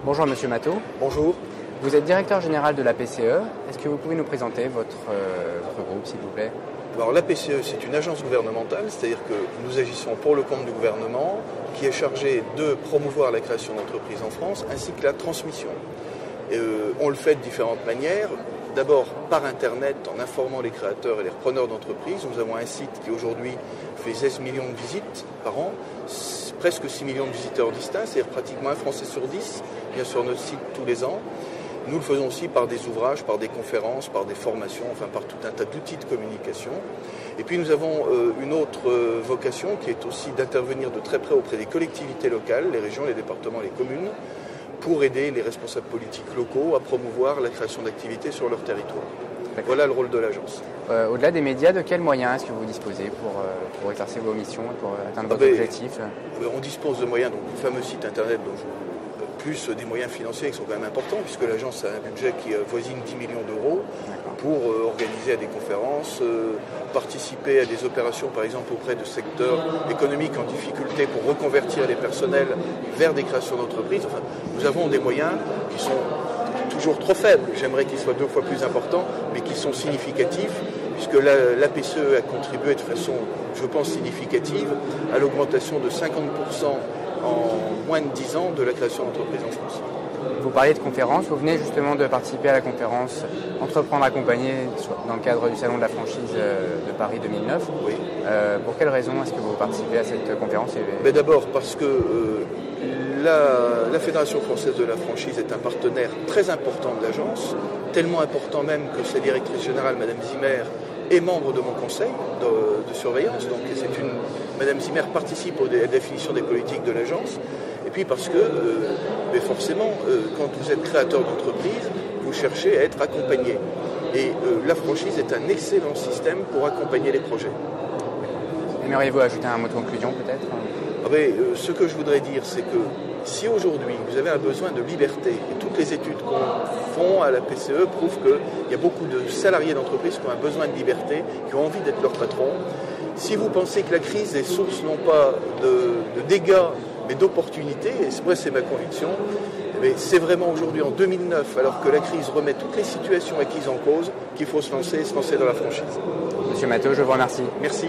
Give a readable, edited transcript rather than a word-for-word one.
Bonjour Monsieur Matteau. Bonjour. Vous êtes directeur général de la PCE. Est-ce que vous pouvez nous présenter votre groupe, s'il vous plaît? Alors la PCE, c'est une agence gouvernementale, c'est-à-dire que nous agissons pour le compte du gouvernement qui est chargé de promouvoir la création d'entreprises en France ainsi que la transmission. On le fait de différentes manières. D'abord par Internet, en informant les créateurs et les repreneurs d'entreprises. Nous avons un site qui aujourd'hui fait 16 millions de visites par an, presque 6 millions de visiteurs distincts, c'est-à-dire pratiquement un Français sur 10 vient sur notre site tous les ans. Nous le faisons aussi par des ouvrages, par des conférences, par des formations, enfin par tout un tas d'outils de communication. Et puis nous avons une autre vocation qui est aussi d'intervenir de très près auprès des collectivités locales, les régions, les départements, les communes, pour aider les responsables politiques locaux à promouvoir la création d'activités sur leur territoire. Voilà le rôle de l'agence. Au-delà des médias, de quels moyens est-ce que vous disposez pour exercer vos missions et pour atteindre vos objectifs? On dispose de moyens, donc le fameux site internet dont plus des moyens financiers qui sont quand même importants, puisque l'agence a un budget qui avoisine 10 millions d'euros pour organiser des conférences, participer à des opérations, par exemple auprès de secteurs économiques en difficulté pour reconvertir les personnels vers des créations d'entreprises. Enfin, nous avons des moyens qui sont toujours trop faibles, j'aimerais qu'ils soient 2 fois plus importants, mais qui sont significatifs, puisque la PCE a contribué de façon, je pense, significative à l'augmentation de 50% en moins de 10 ans de la création d'entreprises en France. Vous parliez de conférences, vous venez justement de participer à la conférence Entreprendre accompagné dans le cadre du Salon de la franchise de Paris 2009. Oui. Pour quelles raisons est-ce que vous participez à cette conférence? D'abord parce que la Fédération française de la franchise est un partenaire très important de l'agence, tellement important même que sa directrice générale, Madame Zimmer, est membre de mon conseil de surveillance. Donc Madame Zimmer participe à la définition des politiques de l'agence. Et puis parce que, forcément, quand vous êtes créateur d'entreprise, vous cherchez à être accompagné. Et la franchise est un excellent système pour accompagner les projets. Aimeriez-vous ajouter un mot de conclusion peut-être? Ce que je voudrais dire, c'est que si aujourd'hui vous avez un besoin de liberté, et toutes les études qu'on font à la PCE prouvent qu'il y a beaucoup de salariés d'entreprise qui ont un besoin de liberté, qui ont envie d'être leur patron, si vous pensez que la crise est source non pas de dégâts, mais d'opportunités, et moi c'est ma conviction, mais c'est vraiment aujourd'hui en 2009, alors que la crise remet toutes les situations acquises en cause, qu'il faut se lancer dans la franchise. Monsieur Matteau, je vous remercie. Merci.